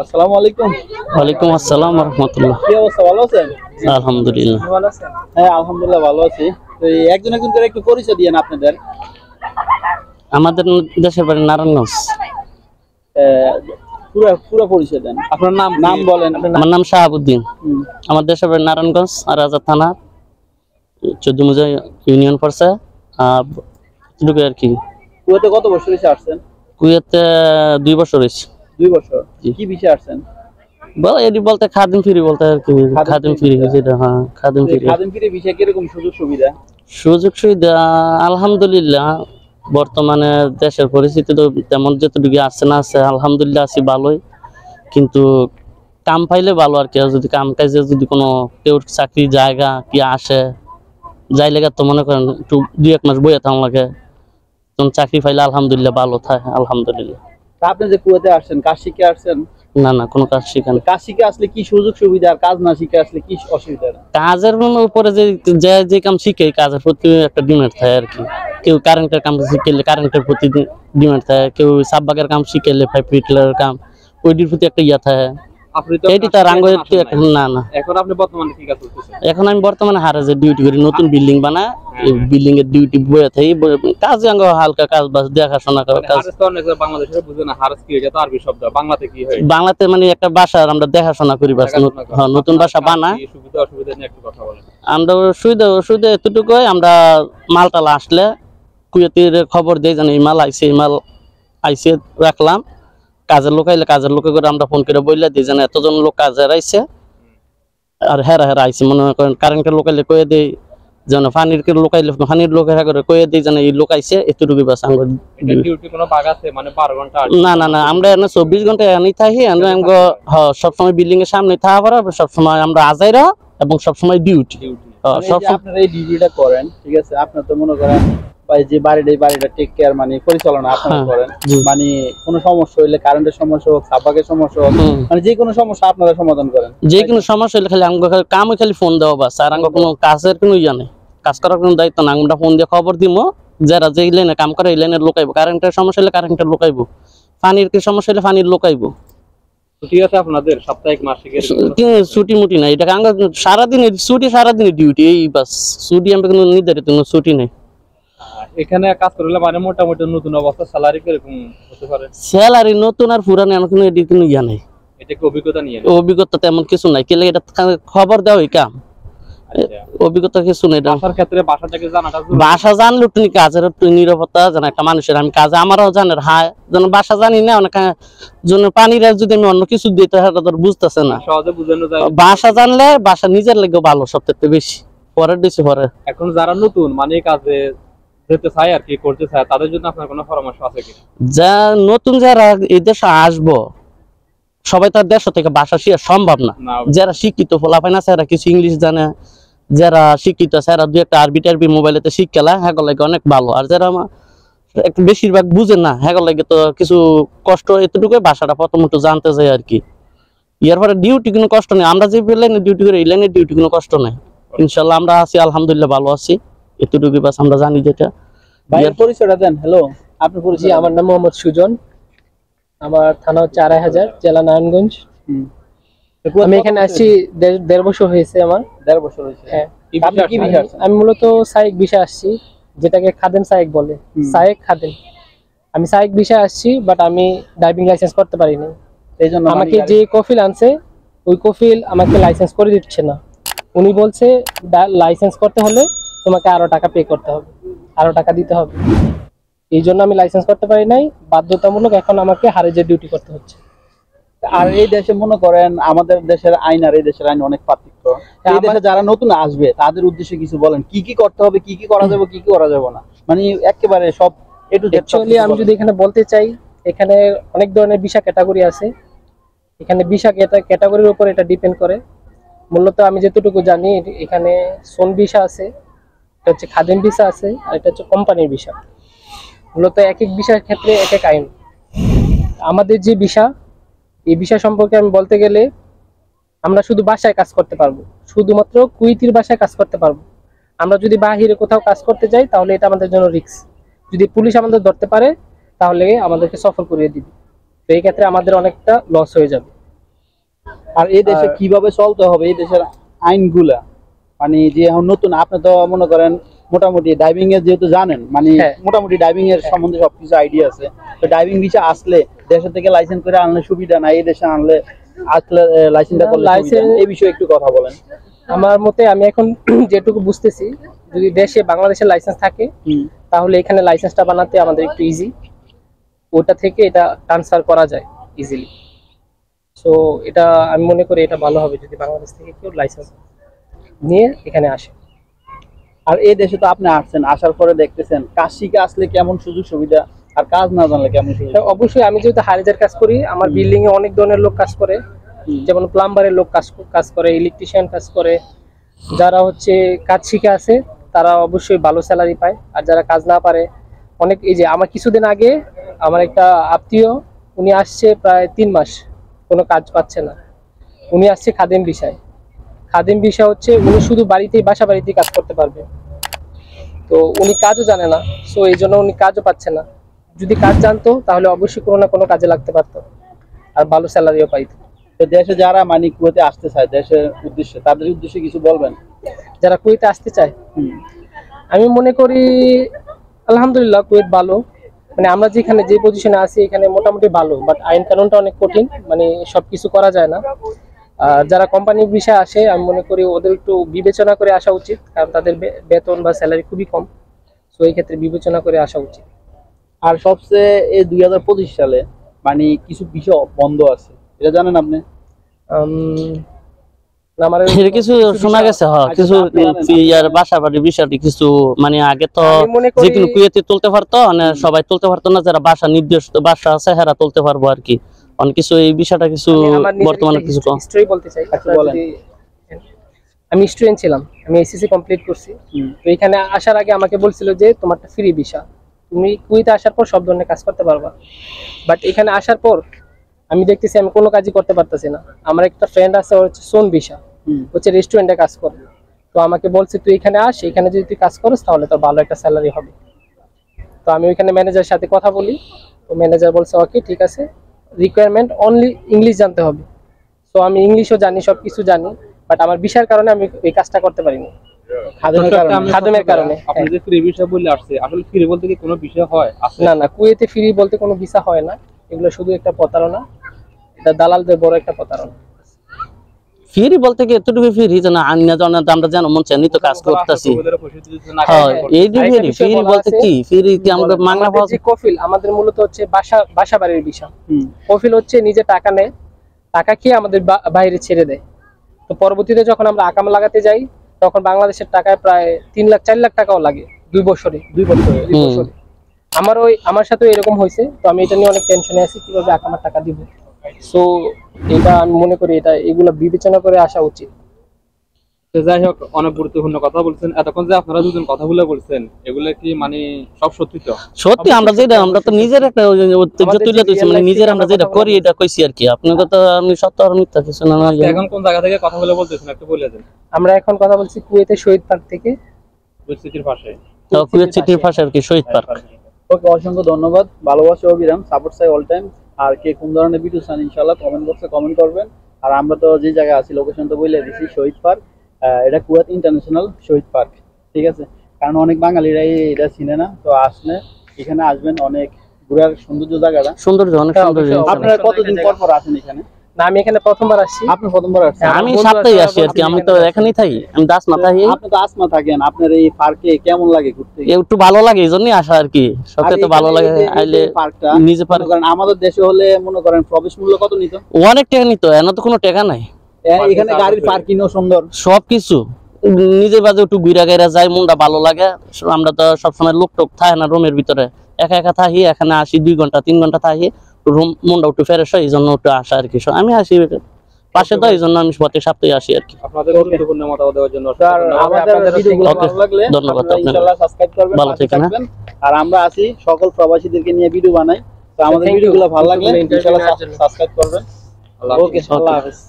আসসালামু আলাইকুম। ওয়ালাইকুম আসসালাম ওয়া রাহমাতুল্লাহ। কি অবস্থা, ভালো আছেন? আলহামদুলিল্লাহ। ভালো আছেন? হ্যাঁ, আলহামদুলিল্লাহ ভালো আছি। তো এই একজন একজন করে একটু পরিচয় দিয়েন আপনাদের। আমাদের দেশের বাড়ি নারায়ণগঞ্জ। পুরো পুরো পরিচয় দেন। আপনার নাম নাম বলেন। আমার নাম শাহাবুদ্দিন। আমার দেশের বাড়ি নারায়ণগঞ্জ আর রাজা থানা 14 মুজা ইউনিয়ন পড়ছে। এটুকু আর কি। কুয়েতে কত বছর হয়েছে আসছেন? কুয়েতে 2 বছর হয়েছে। 2 বছর। কি বিষয়ে আসছেন? এটি বলতে খাদিম ফ্রি বলতে আর কি। খাদিম ফ্রি যেটা, হ্যাঁ খাদিম ফ্রি। খাদিম ফ্রি বিষয়ে কিরকম সুযোগ সুবিধা? সুযোগ সুবিধা আলহামদুলিল্লাহ বর্তমানে দেশের পরিস্থিতি তো তেমন যেটুকু আসছে না আছে, আলহামদুলিল্লাহ আছি ভালোই। কিন্তু কাম পাইলে ভালো আর কি। যদি কাম কাজে যদি কোনো কেউ চাকরি জায়গা কি আসে যাই লেগে তো মনে করেন একটু 2-1 মাস বইয়ে থাকা লাগে, তখন চাকরি পাইলে আলহামদুলিল্লাহ ভালো থাকে আলহামদুলিল্লাহ। আপনি যে কুয়েতে আসছেন কাজ শিখে আসছেন? না না, কোনো কাজ শিখেন। কাজ শিখে আসলে কি সুযোগ সুবিধা, আর কাজ না শিখে আসলে কি অসুবিধা? কাজের উপরে যে কাম শিখে কাজের প্রতি একটা ডিমান্ড থাকে আর কি। কেউ কারেন্টের কাম শিখলে কারেন্টের প্রতি ডিমান্ড থাকে, কেউ সাববাগের কাম শিখলে পাইপ ফিটারের কাম ওইটির প্রতি একটা ইয়া থাকে। এখন আমি বর্তমানে হারাজে ডিউটি করি, নতুন বিল্ডিং বানা বিল্ডিং এর ডিউটি বয়ে থাকি, কাজ হালকা কাজ বাজ দেখাশোনা করা কাজ। বাংলাতে মানে একটা বাসা আমরা দেখাশোনা করি, বাস নতুন বাসা বানা। আমরা সুবিধা অসুবিধা এতটুকু, আমরা মালটাল আসলে কুয়েতের খবর দেয় জানি এই মাল আইসে, এই মাল আইসে রাখলাম। কাজের লোক আইলে কাজের লোকে করে আমরা ফোন করে বললে দিই যেন এতজন লোক কাজের আইসে, আর হেরা হেরা আইসে। মনে করেন কারেন্টের লোক আইলে কয়ে দেই, যেন পানির লোক আইলে পানির লোক হেরা করে কয়ে দিই যেন এই লোক আইসে এতটুকু বাস। না না না, আমরা এনে 24 ঘন্টা এনেই থাকি। সবসময় বিল্ডিং এর সামনে থাকা পারা, সবসময় আমরা আজাইরা এবং সবসময় ডিউটি। আপনারা এই ডিউটিটা করেন, ঠিক আছে? আপনার তো মনে করেন যে বাড়িটা টেক কেয়ার মানে পরিচালনা আপনারা করেন, মানে কোনো সমস্যা হইলে কারেন্টের সমস্যা হোক, সাববাগের সমস্যা হোক, মানে যে কোনো সমস্যা আপনারা সমাধান করেন। যে কোনো সমস্যা হইলে খালি আমাকে কামই খালি ফোন দেওয়া বাস, আর আমাকে কোনো কাজের কোনো ইয়া নেই, কাজ করার কোনো দায়িত্ব না। আমরা ফোন দিয়ে খবর দিব, যারা যে লাইনে কাম করে এই লাইনের লোকাইবো। কারেন্টের সমস্যা হলে কারেন্টের লোকাইবো, পানির কি সমস্যা হলে পানির লোকাইবো। ঠিক আছে, আপনাদের সাপ্তাহিক মাসিকের ছুটি মুটি নাই, এটা সারাদিনের ছুটি, সারাদিনের ডিউটি এই বাস। ছুটি আমরা কোনো নির্ধারিত কোনো ছুটি নেই। এখানে কাজ করলে মানে মোটামুটি নতুন অবস্থা স্যালারি কিরকম হতে পারে? স্যালারি নতুন আর পুরানো এমন কোনো এটি কোনো ইয়া নেই। এটা কি অভিজ্ঞতা নিয়ে? অভিজ্ঞতা তেমন কিছু নাই, কেলে এটা খবর দেওয়া ওই কাম। অভিজ্ঞতা কিছু নেই। বাসার ক্ষেত্রে বাসাটাকে জানাটা, বাসা জানলে তুমি কাজের নিরাপত্তা জানা একটা মানুষের। আমি কাজে আমারও জানার হায় যেন বাসা জানি না, অনেক জন্য পানির যদি আমি অন্য কিছু দিতে সেটা তোর বুঝতেছে না। সহজে বুঝানো যায়। বাসা জানলে বাসা নিজের লেগে ভালো, সবথেকে বেশি পরের দিছি পরে। এখন যারা নতুন মানে কাজে যেতে চায় আর কি করতে চায়, তাদের জন্য আপনার কোনো পরামর্শ আছে কি? যা নতুন যারা এই দেশে আসবো, সবাই তার দেশ থেকে ভাষা শিখা সম্ভব না। যারা শিক্ষিত ফলাফাইন আছে, এরা কিছু ইংলিশ জানে, যারা শিক্ষিত আছে এরা 2 একটা আরবি টারবি মোবাইলেতে শিখলা, হ্যাঁ লাগে অনেক ভালো। আর যারা একটু বেশিরভাগ বুঝে না, হ্যাঁ লাগে তো কিছু কষ্ট। এতটুকু ভাষাটা প্রথমত জানতে চাই আর কি। এর পরে ডিউটি কোনো কষ্ট নেই, আমরা যে লাইনে ডিউটি করি এই লাইনে ডিউটি কোনো কষ্ট নেই। ইনশাল্লাহ আমরা আছি, আলহামদুলিল্লাহ ভালো আছি। এতটুকু বাস আমরা জানি যেটা। ভাইয়ের পরিচয়টা দেন। হ্যালো, আপনার পরিচয়? আমার নাম মোহাম্মদ সুজন, আমার থানা হচ্ছে 2.5 জেলা নারায়ণগঞ্জ। আমি এখানে আসছি 1.5 বছর হয়েছে। আমার 1.5 বছর হয়েছে। হ্যাঁ। আমি মূলত সাইক বিষয় আসছি, যেটাকে খাদেম সাইক বলে। সাইক খাদেম, আমি সাইক বিষয় আসছি, বাট আমি ড্রাইভিং লাইসেন্স করতে পারিনি। এই জন্য আমাকে যে কফিল আনছে ওই কফিল আমাকে লাইসেন্স করে দিচ্ছে না। উনি বলছে লাইসেন্স করতে হলে তোমাকে আরো টাকা পে করতে হবে, আরো টাকা দিতে হবে। এই জন্য আমি লাইসেন্স করতে পারি নাই, বাধ্যতামূলক এখন আমাকে হারেজের ডিউটি করতে হচ্ছে। আর এই দেশে মনে করেন আমাদের দেশের আইন আর এই দেশের আইন অনেক পার্থক্য। এই দেশে যারা নতুন আসবে তাদের উদ্দেশ্যে কিছু বলেন, কি কি করতে হবে, কি কি করা যাবে, কি কি করা যাবে না, মানে একেবারে সব অ্যাকচুয়ালি আমি যদি এখানে বলতে চাই, এখানে অনেক ধরনের ভিসা ক্যাটাগরি আছে। এখানে ভিসা ক্যাটাগরির উপর এটা ডিপেন্ড করে। মূলত আমি যতটুকু জানি এখানে সোন ভিসা আছে, এটা হচ্ছে খাদেম ভিসা আছে, আর এটা হচ্ছে কোম্পানির ভিসা। মূলত এক এক ভিসার ক্ষেত্রে এক এক আইন। আমাদের যে ভিসা, এই ভিসা সম্পর্কে আমি বলতে গেলে আমরা শুধু বাসায় কাজ করতে পারবো, শুধুমাত্র কুয়েতের বাসায় কাজ করতে পারবো। আমরা যদি বাহিরে কোথাও কাজ করতে যাই তাহলে এটা আমাদের জন্য রিস্ক। যদি পুলিশ আমাদের ধরতে পারে তাহলে আমাদেরকে সফর করিয়ে দিবে। তো এই ক্ষেত্রে আমাদের অনেকটা লস হয়ে যাবে। আর এই দেশে কিভাবে চলতে হবে, এই দেশের আইনগুলা মানে যে এখন নতুন, আপনি তো মনে করেন মোটামুটি ডাইভিং এর যেহেতু জানেন, মানে মোটামুটি ডাইভিং এর সম্বন্ধে সবকিছু আইডিয়া আছে, তো ডাইভিং ভিসা আসলে দেশে থেকে লাইসেন্স করে আনলে সুবিধা না, এই দেশে আনলে আসলে লাইসেন্সটা করলে সুবিধা, এই বিষয়ে একটু কথা বলেন। আমার মতে আমি এখন যেটুকু বুঝতেছি, যদি দেশে বাংলাদেশের লাইসেন্স থাকে তাহলে এখানে লাইসেন্সটা বানাতে আমাদের একটু ইজি, ওটা থেকে এটা ট্রান্সফার করা যায় ইজিলি। সো এটা আমি মনে করি এটা ভালো হবে যদি বাংলাদেশ থেকে কেউ লাইসেন্স নিয়ে এখানে আসে। আর এই দেশে তো আপনি আসছেন, আসার পরে দেখতেছেন কাজ শিখে আসলে কেমন সুযোগ সুবিধা, আর কাজ না জানলে কেমন সুবিধা? অবশ্যই আমি যেহেতু হাইজার কাজ করি, আমার বিল্ডিং এ অনেক ধরনের লোক কাজ করে, যেমন প্লাম্বারের লোক কাজ করে, ইলেকট্রিশিয়ান কাজ করে। যারা হচ্ছে কাজ শিখে আছে তারা অবশ্যই ভালো স্যালারি পায়, আর যারা কাজ না পারে অনেক, এই যে আমার কিছুদিন আগে আমার একটা আত্মীয়, উনি আসছে প্রায় 3 মাস কোনো কাজ পাচ্ছে না, উনি আসছে খাদেম বিষয়। খাদেম বিষয় হচ্ছে উনি শুধু বাড়িতেই, বাসা বাড়িতেই কাজ করতে পারবে, তো উনি কাজও জানে না, সো এই জন্য উনি কাজও পাচ্ছে না। যদি কাজ জানতো তাহলে অবশ্যই কোনো না কোনো কাজে লাগতে পারতো আর ভালো স্যালারিও পাইতো। তো দেশে যারা মানে কুয়েতে আসতে চায় দেশের উদ্দেশ্যে, তাদের উদ্দেশ্যে কিছু বলবেন? যারা কুয়েতে আসতে চায়, আমি মনে করি আলহামদুলিল্লাহ কুয়েত ভালো, মানে আমরা যেখানে যে পজিশনে আছি এখানে মোটামুটি ভালো, বাট আইন কানুনটা অনেক কঠিন, মানে সবকিছু করা যায় না। আর যারা কোম্পানির বিষয়ে আসে আমি মনে করি ওদের একটু বিবেচনা করে আসা উচিত, কারণ তাদের বেতন বা স্যালারি খুবই কম, তো এই ক্ষেত্রে বিবেচনা করে আসা উচিত। আর সবচেয়ে এই 2025 সালে মানে কিছু বিষয় বন্ধ আছে, এটা জানেন আপনি? কিছু শোনা গেছে, কিছু ইয়ার বাসা বাড়ির বিষয়টি কিছু, মানে আগে তো যেগুলো কুয়েতে তুলতে পারতো মানে সবাই তুলতে পারতো না, যারা বাসা নির্দিষ্ট বাসা আছে হেরা তুলতে পারবো আর কি। অনেক কিছু এই বিষয়টা কিছু বর্তমানে কিছু হিস্টরি বলতে চাই। আমি স্টুডেন্ট ছিলাম, আমি এসএসসি কমপ্লিট করছি, তো এখানে আসার আগে আমাকে বলছিল যে তোমারটা ফ্রি ভিসা, তুমি কুয়েতে আসার পর সব ধরনের কাজ করতে পারবা। বাট এখানে আসার পর আমি দেখতেছি আমি কোনো কাজই করতে পারতেছি না। আমার একটা ফ্রেন্ড আছে, ওর হচ্ছে সোন ভিসা, হচ্ছে রেস্টুরেন্টে কাজ করে, তো আমাকে বলছে তুই এখানে আস, এখানে যদি তুই কাজ করিস তাহলে তোর ভালো একটা স্যালারি হবে। তো আমি ওইখানে ম্যানেজারের সাথে কথা বলি, তো ম্যানেজার বলছে ওকে ঠিক আছে, রিকোয়ারমেন্ট অনলি ইংলিশ জানতে হবে। তো আমি ইংলিশও জানি, সবকিছু জানি, বাট আমার ভিসার কারণে আমি এই কাজটা করতে পারিনি, খাদেমের কারণে। আপনি যে ফ্রি ভিসা বলে আসছে, আসলে ফ্রি বলতে কি কোনো ভিসা হয়? না না, কুয়েতে ফ্রি বলতে কোনো ভিসা হয় না, এগুলো শুধু একটা প্রতারণা, এটা দালালদের বড় একটা প্রতারণা। ফ্রি বলতে কি এতটুকু ফ্রি যেন আন্না জানা আমরা যেন মন চাই তো কাজ করতেছি। হ্যাঁ, এই যে ফ্রি বলতে কি, ফ্রি কি আমরা মাংনা পাওয়া যায়? কফিল আমাদের মূলত হচ্ছে বাসা বাড়ির ভিসা। কফিল হচ্ছে নিজে টাকা নেয়, টাকা খেয়ে আমাদের বাইরে ছেড়ে দেয়। তো পরবর্তীতে যখন আমরা আকামা লাগাতে যাই তখন বাংলাদেশের টাকায় প্রায় 3 লাখ 4 লাখ টাকাও লাগে 2 বছরে। আমার সাথে এরকম হয়েছে, তো আমি এটা নিয়ে অনেক টেনশনে আছি কিভাবে আকামার টাকা দিব। সো এটা আমি মনে করি এটা এগুলো বিবেচনা করে আসা উচিত। যাই হোক, অনেক গুরুত্বপূর্ণ কথা বলছেন। এতক্ষণ যে আপনারা দুজন কথাগুলো বলছেন এগুলো কি মানে সব সত্যি? তো সত্যি, আমরা তো নিজের একটা ঐতিহ্য তুলে ধরছি, মানে নিজের আমরা যেটা করি এটা কইছি আর কি। আপনাকে তো আমি সত্য আর মিথ্যা কিছু না। এখন কোন জায়গা থেকে কথাগুলো বলতেছেন একটু বলে দেন। আমরা এখন কথা বলছি কুয়েতের শহীদ পার্ক থেকে, কুয়েত সিটির পাশে। তো কুয়েত সিটির পাশে আর কি শহীদ পার্ক। ওকে, অসংখ্য ধন্যবাদ। ভালোবাসা অবিরাম, সাপোর্ট চাই অল টাইম। আর কে কোন ধরনের ভিডিও চান ইনশাআল্লাহ কমেন্ট বক্সে কমেন্ট করবেন। আর আমরা তো যে জায়গায় আছি লোকেশন তো বলে দিছি, শহীদ পার্ক, এটা কুয়েত ইন্টারন্যাশনাল শহীদ পার্ক, ঠিক আছে? কারণ অনেক বাঙালিরাই এটা চিনে না, তো আসলে এখানে আসবেন, অনেক ঘোরার সৌন্দর্য জায়গাটা, সৌন্দর্য অনেক সৌন্দর্য। আপনারা কতদিন পর আসেন এখানে? না, আমি এখানে প্রথমবার আসছি। আপনি প্রথমবার আসছেন? আমি সপ্তাহে আসি আর কি, আমি তো এখানেই থাকি, আমি দাসমা থাকি। আপনি তো আসমা থাকেন, আপনার এই পার্কে কেমন লাগে ঘুরতে? একটু ভালো লাগে, এইজন্যই আসা আর কি। সবচেয়ে তো ভালো লাগে আইলে পার্কটা। নিজে পার্ক, কারণ আমাদের দেশে হলে মনে করেন প্রবেশ মূল্য কত নিত? অনেক টাকা নিত, এনে তো কোনো টাকা নাই। এখানে গাড়ির পার্কিংও সুন্দর, সবকিছু নিজের বাজে একটু ঘুরা গাইরা যায়, মনটা ভালো লাগে। আমরা তো সবসময় লোক টোক থাকে না রুমের ভিতরে, একা একা থাকি, এখানে আসি 2 ঘন্টা 3 ঘন্টা থাকি, রুম মনটা একটু ফ্রেশ হয়, এই জন্য একটু আসা আর কি। আমি আসি পাশে, তো এই জন্য আমি প্রতি সপ্তাহে আসি আর কি। আপনাদের গুরুত্বপূর্ণ মতামত দেওয়ার জন্য আমাদের ভিডিওগুলো ভালো লাগলে ধন্যবাদ। ইনশাআল্লাহ সাবস্ক্রাইব করবেন, ভালো থাকবেন। আর আমরা আছি সকল প্রবাসীদেরকে নিয়ে ভিডিও বানাই, তো আমাদের ভিডিওগুলো ভালো লাগলে ইনশাআল্লাহ সাবস্ক্রাইব করবেন। ওকে, আল্লাহ হাফেজ।